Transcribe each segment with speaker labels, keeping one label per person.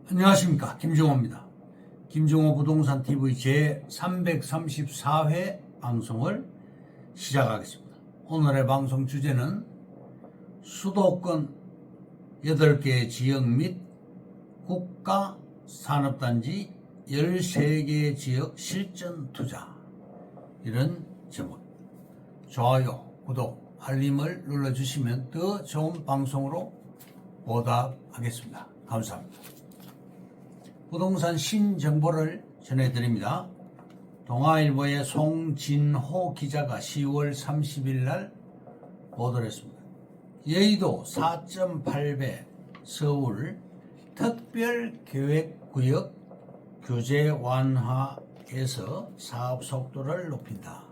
Speaker 1: 안녕하십니까, 김종호입니다. 김종호 부동산 TV 제 334회 방송을 시작하겠습니다. 오늘의 방송 주제는 수도권 8개 지역 및 국가 산업단지 13개 지역 실전 투자, 이런 제목. 좋아요, 구독, 알림을 눌러주시면 더 좋은 방송으로 보답하겠습니다. 감사합니다. 부동산 신정보를 전해드립니다. 동아일보의 송진호 기자가 10월 30일 날 보도를 했습니다. 여의도 4.8배 서울 특별계획구역 규제 완화에서 사업 속도를 높인다.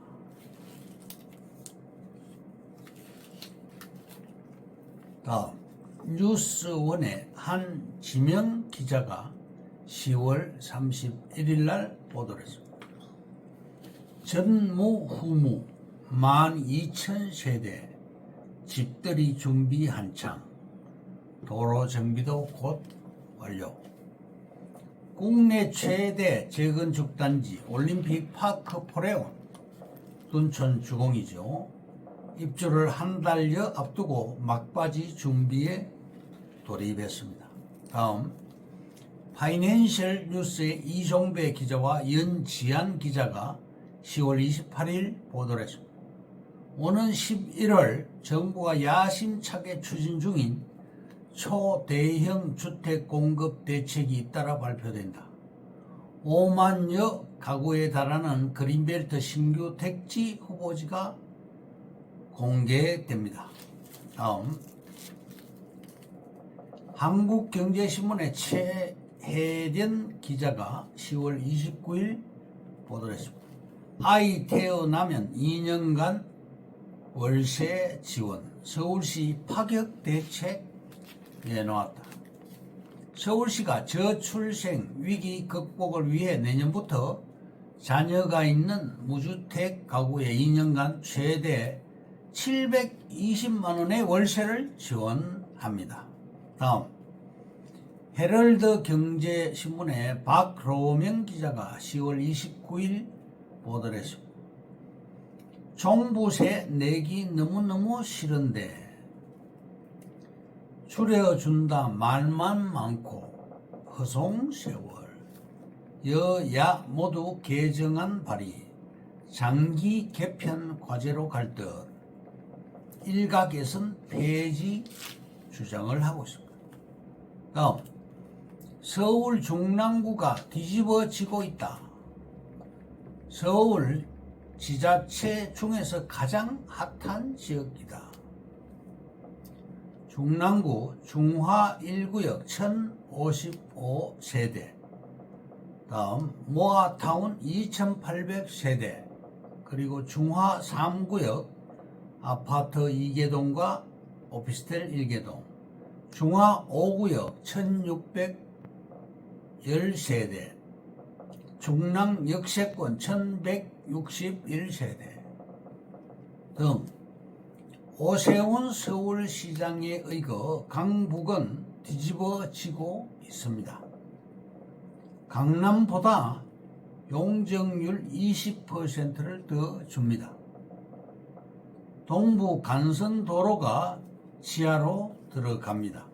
Speaker 1: 다음, 뉴스원의 한 지명 기자가 10월 31일 날 보도를 했습니다. 전무후무 12,000세대 집들이 준비 한창, 도로 정비도 곧 완료. 국내 최대 재건축 단지 올림픽 파크 포레온 둔촌 주공이죠. 입주를 한 달여 앞두고 막바지 준비에 돌입했습니다. 다음, 파이낸셜 뉴스의 이종배 기자와 연지한 기자가 10월 28일 보도를 했습니다. 오는 11월 정부가 야심차게 추진 중인 초대형 주택 공급 대책이 잇따라 발표된다. 5만여 가구에 달하는 그린벨트 신규 택지 후보지가 공개됩니다. 다음, 한국경제신문의 최혜련 기자가 10월 29일 보도를 했습니다. 아이 태어나면 2년간 월세 지원, 서울시 파격 대책 내놓았다. 서울시가 저출생 위기 극복을 위해 내년부터 자녀가 있는 무주택 가구에 2년간 최대 720만 원의 월세를 지원합니다. 다음, 헤럴드 경제신문의 박로명 기자가 10월 29일 보도를 했습니다. 종부세 내기 너무너무 싫은데 줄여준다 말만 많고 허송세월, 여야 모두 개정안 발의, 장기 개편 과제로 갈 듯 일각에선 폐지 주장을 하고 있습니다. 다음, 서울 중랑구가 뒤집어지고 있다. 서울 지자체 중에서 가장 핫한 지역이다. 중랑구 중화 1구역 1055세대, 다음 모아타운 2800세대, 그리고 중화 3구역 아파트 2개동과 오피스텔 1개동, 중화 5구역 1610세대, 중랑 역세권 1161세대 등 오세훈 서울시장에 의거 강북은 뒤집어지고 있습니다. 강남보다 용적률 20%를 더 줍니다. 동부 간선도로가 지하로 들어갑니다.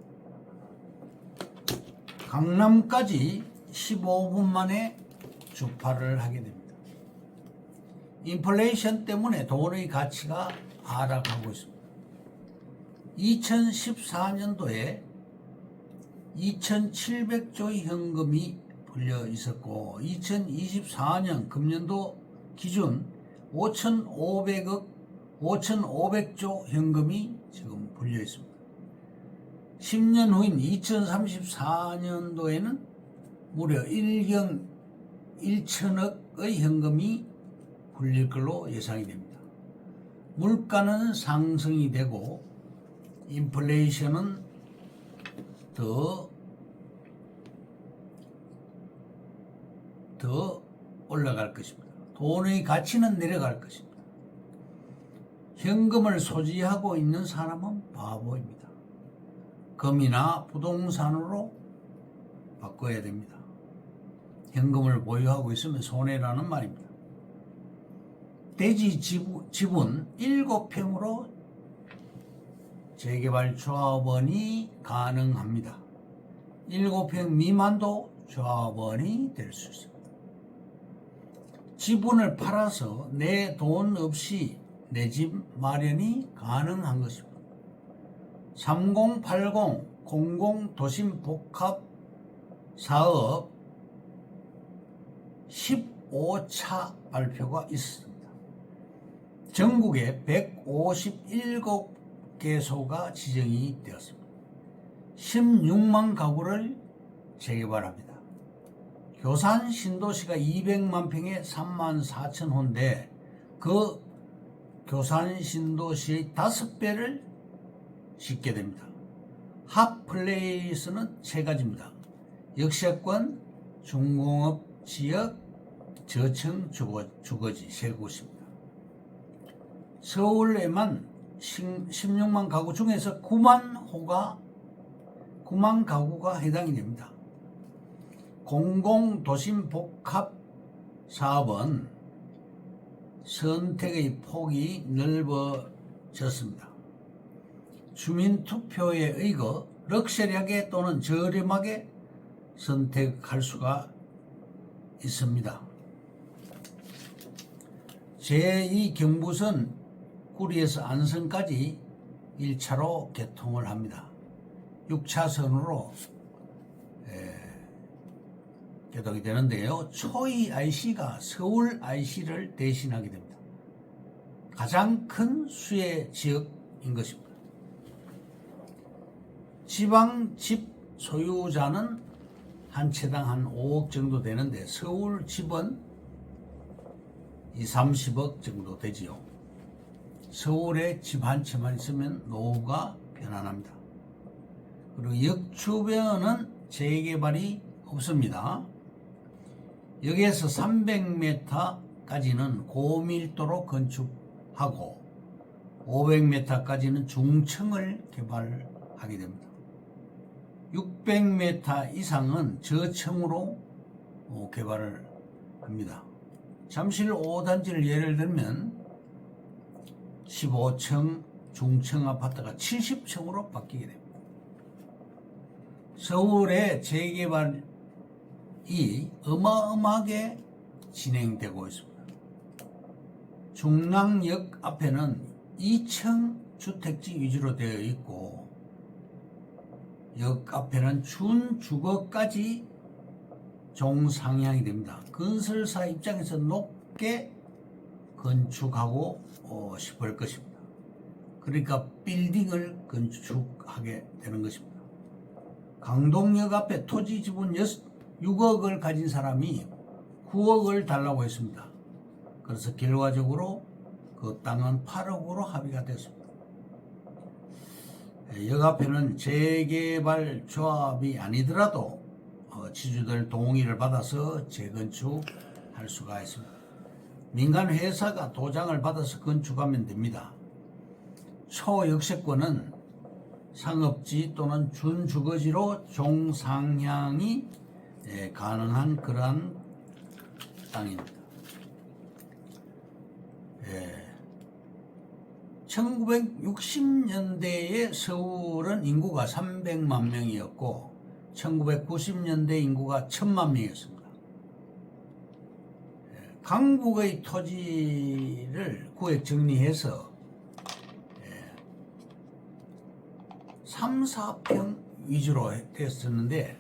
Speaker 1: 강남까지 15분 만에 주파를 하게 됩니다. 인플레이션 때문에 돈의 가치가 하락하고 있습니다. 2014년도에 2,700조의 현금이 불려 있었고 2024년 금년도 기준 5,500조 현금이 지금 불려 있습니다. 10년 후인 2034년도에는 무려 1,000억의 현금이 불릴 걸로 예상이 됩니다. 물가는 상승이 되고 인플레이션은 더 올라갈 것입니다. 돈의 가치는 내려갈 것입니다. 현금을 소지하고 있는 사람은 바보입니다. 금이나 부동산으로 바꿔야 됩니다. 현금을 보유하고 있으면 손해라는 말입니다. 대지 지분 7평으로 재개발 조합원이 가능합니다. 7평 미만도 조합원이 될 수 있습니다. 지분을 팔아서 내 돈 없이 내 집 마련이 가능한 것입니다. 3080 공공도심복합 사업 15차 발표가 있습니다. 전국에 157개소가 지정이 되었습니다. 16만 가구를 재개발합니다. 교산 신도시가 200만 평에 3만 4천 호인데 그 교산 신도시의 5배를 짓게 됩니다. 핫플레이스는 3가지입니다. 역세권, 중공업 지역, 저층 주거지 3곳입니다. 서울에만 16만 가구 중에서 9만 가구가 해당이 됩니다. 공공도심복합 사업은 선택의 폭이 넓어졌습니다. 주민투표에 의거 럭셔리하게 또는 저렴하게 선택할 수가 있습니다. 제2경부선 구리에서 안성까지 1차로 개통을 합니다. 6차선으로 개통이 되는데요. 초이 IC가 서울 IC를 대신하게 됩니다. 가장 큰 수혜 지역인 것입니다. 지방 집 소유자는 한 채당 한 5억 정도 되는데 서울 집은 30억 정도 되지요. 서울에 집 한 채만 있으면 노후가 편안합니다. 그리고 역 주변은 재개발이 없습니다. 여기에서 300m까지는 고밀도로 건축하고 500m까지는 중층을 개발하게 됩니다. 600m 이상은 저층으로 개발을 합니다. 잠실 5단지를 예를 들면 15층 중층 아파트가 70층으로 바뀌게 됩니다. 서울의 재개발이 어마어마하게 진행되고 있습니다. 중랑역 앞에는 2층 주택지 위주로 되어 있고 역 앞에는 준주거까지 종상향이 됩니다. 건설사 입장에서 높게 건축하고 싶을 것입니다. 그러니까 빌딩을 건축하게 되는 것입니다. 강동역 앞에 토지 지분 6억을 가진 사람이 9억을 달라고 했습니다. 그래서 결과적으로 그 땅은 8억으로 합의가 됐습니다. 역 앞에는 재개발 조합이 아니더라도 지주들 동의를 받아서 재건축할 수가 있습니다. 민간 회사가 도장을 받아서 건축하면 됩니다. 초역세권은 상업지 또는 준주거지로 종상향이 가능한 그러한 땅입니다. 1960년대에 서울은 인구가 300만 명이었고 1990년대 인구가 1000만 명이었습니다. 강북의 토지를 구획 정리해서 3, 4평 위주로 됐었는데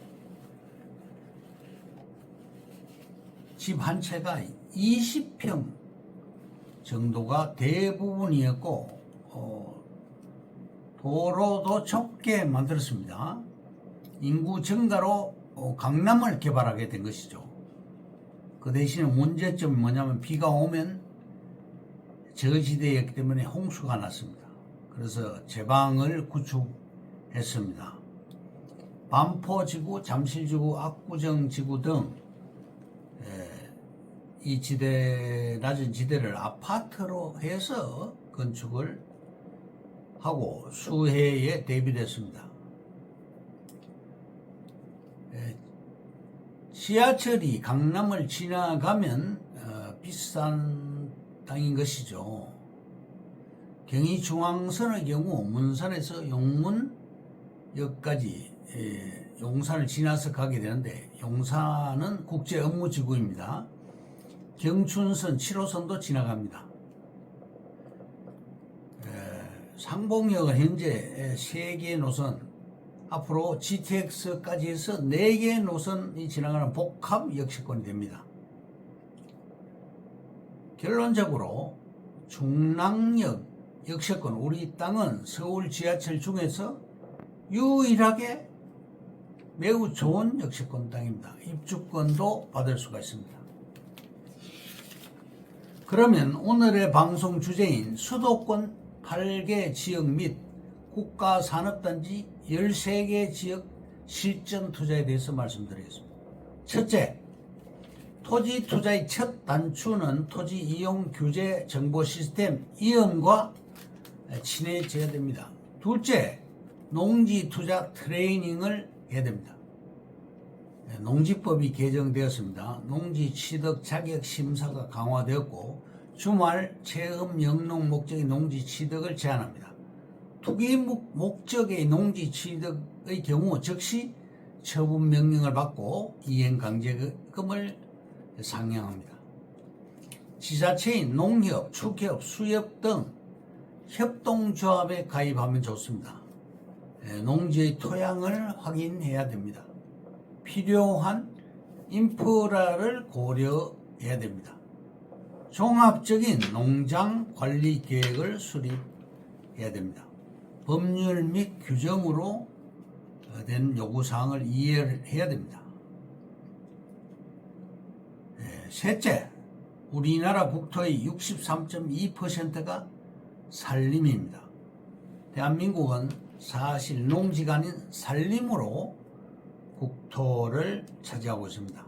Speaker 1: 집 한 채가 20평 정도가 대부분이었고 도로도 좁게 만들었습니다. 인구 증가로 강남을 개발하게 된 것이죠. 그 대신에 문제점이 뭐냐면 비가 오면 저지대였기 때문에 홍수가 났습니다. 그래서 제방을 구축했습니다. 반포지구, 잠실지구, 압구정지구 등 이 낮은 지대를 아파트로 해서 건축을 하고 수해에 대비됐습니다. 지하철이 강남을 지나가면 비싼 땅인 것이죠. 경의중앙선의 경우 문산에서 용문역까지 용산을 지나서 가게 되는데, 용산은 국제 업무지구입니다. 경춘선 7호선도 지나갑니다. 상봉역은 현재 3개의 노선, 앞으로 GTX까지 해서 4개의 노선이 지나가는 복합 역세권이 됩니다. 결론적으로 중랑역 역세권, 우리 땅은 서울 지하철 중에서 유일하게 매우 좋은 역세권 땅입니다. 입주권도 받을 수가 있습니다. 그러면 오늘의 방송 주제인 수도권 8개 지역 및 국가산업단지 13개 지역 실전 투자에 대해서 말씀드리겠습니다. 첫째, 토지 투자의 첫 단추는 토지 이용 규제 정보 시스템 이음과 친해져야 됩니다. 둘째, 농지 투자 트레이닝을 해야 됩니다. 농지법이 개정되었습니다. 농지 취득 자격 심사가 강화되었고, 주말 체험 영농 목적의 농지 취득을 제한합니다. 투기 목적의 농지 취득의 경우 즉시 처분 명령을 받고 이행 강제금을 상향합니다. 지자체인 농협, 축협, 수협 등 협동조합에 가입하면 좋습니다. 농지의 토양을 확인해야 됩니다. 필요한 인프라를 고려해야 됩니다. 종합적인 농장 관리 계획을 수립해야 됩니다. 법률 및 규정으로 된 요구사항을 이해를 해야 됩니다. 셋째, 우리나라 국토의 63.2%가 산림입니다. 대한민국은 사실 농지가 아닌 산림으로 국토를 차지하고 있습니다.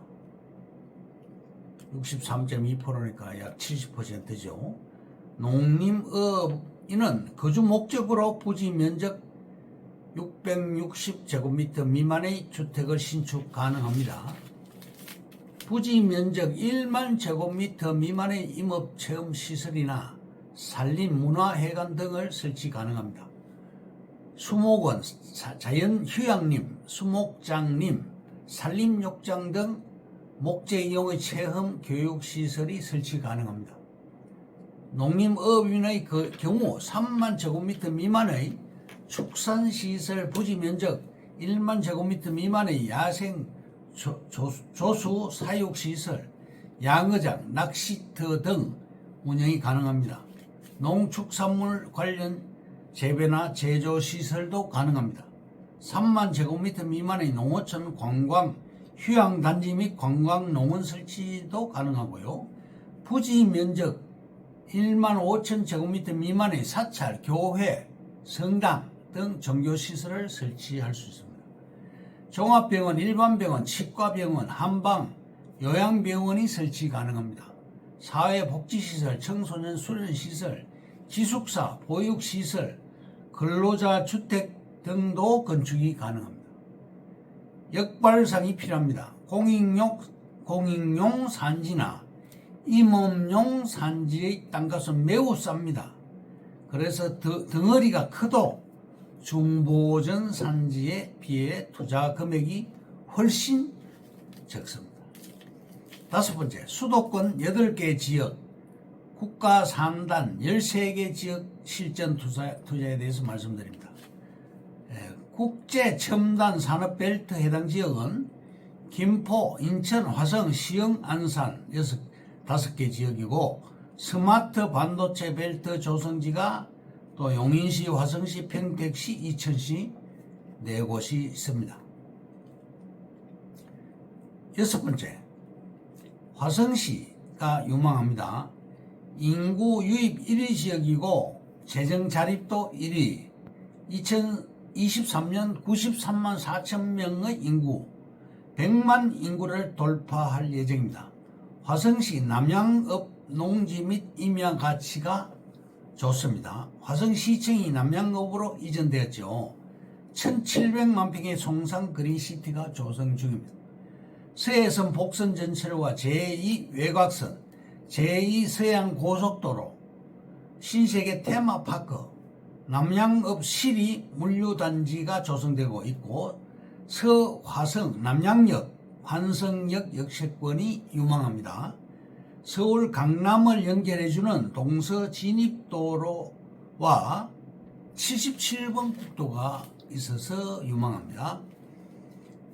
Speaker 1: 63.2%니까 약 70%죠. 농림업인은 거주 목적으로 부지 면적 660제곱미터 미만의 주택을 신축 가능합니다. 부지 면적 1만 제곱미터 미만의 임업체험시설이나 산림, 문화회관 등을 설치 가능합니다. 수목원, 자연휴양림, 수목장림, 산림욕장 등 목재 이용의 체험 교육시설이 설치 가능합니다. 농림업인의 경우 3만 제곱미터 미만의 축산시설 부지 면적 1만 제곱미터 미만의 야생 조수 사육시설, 양어장, 낚시터 등 운영이 가능합니다. 농축산물 관련 재배나 제조시설도 가능합니다. 3만 제곱미터 미만의 농어촌 관광 휴양단지 및 관광농원 설치도 가능하고요. 부지 면적 1만 5천 제곱미터 미만의 사찰, 교회, 성당 등 종교시설을 설치할 수 있습니다. 종합병원, 일반병원, 치과병원, 한방, 요양병원이 설치 가능합니다. 사회복지시설, 청소년 수련시설, 기숙사, 보육시설, 근로자 주택 등도 건축이 가능합니다. 역발상이 필요합니다. 공익용 산지나 임업용 산지의 땅값은 매우 쌉니다. 그래서 덩어리가 크도 중보전 산지에 비해 투자 금액이 훨씬 적습니다. 다섯 번째, 수도권 8개 지역, 국가 3단 13개 지역 실전 투자에 대해서 말씀드립니다. 국제 첨단 산업 벨트 해당 지역은 김포, 인천, 화성, 시흥, 안산 5개 지역이고, 스마트 반도체 벨트 조성지가 또 용인시, 화성시, 평택시, 이천시 4곳이 있습니다. 여섯 번째, 화성시가 유망합니다. 인구 유입 1위 지역이고 재정 자립도 1위, 2023년 93만 4천 명의 인구, 100만 인구를 돌파할 예정입니다. 화성시 남양읍 농지 및 임야 가치가 좋습니다. 화성시청이 남양읍으로 이전되었죠. 1700만 평의 송상 그린시티가 조성 중입니다. 서해선 복선 전철과 제2 외곽선, 제2 서해안 고속도로, 신세계 테마파크, 남양읍 시리 물류단지가 조성되고 있고 서화성, 남양역, 환성역 역세권이 유망합니다. 서울 강남을 연결해주는 동서진입도로와 77번 국도가 있어서 유망합니다.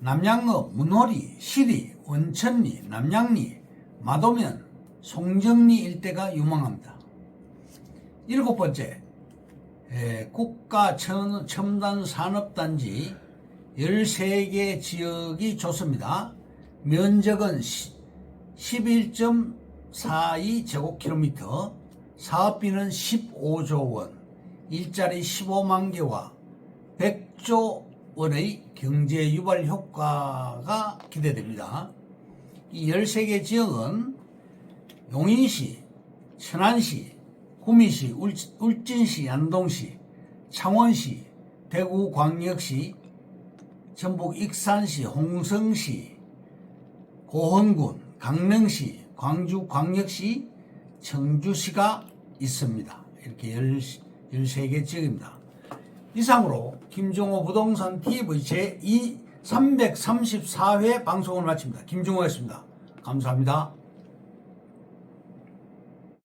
Speaker 1: 남양읍, 문호리, 시리, 원천리, 남양리, 마도면, 송정리 일대가 유망합니다. 7번째, 국가 첨단 산업단지 13개 지역이 좋습니다. 면적은 11.42제곱킬로미터, 사업비는 15조 원, 일자리 15만 개와 100조 원의 경제 유발 효과가 기대됩니다. 이 13개 지역은 용인시, 천안시, 구미시, 울진시, 안동시, 창원시, 대구광역시, 전북 익산시, 홍성시, 고흥군, 강릉시, 광주광역시, 청주시가 있습니다. 이렇게 13개 지역입니다. 이상으로 김종호 부동산 TV 제2 334회 방송을 마칩니다. 김종호였습니다. 감사합니다.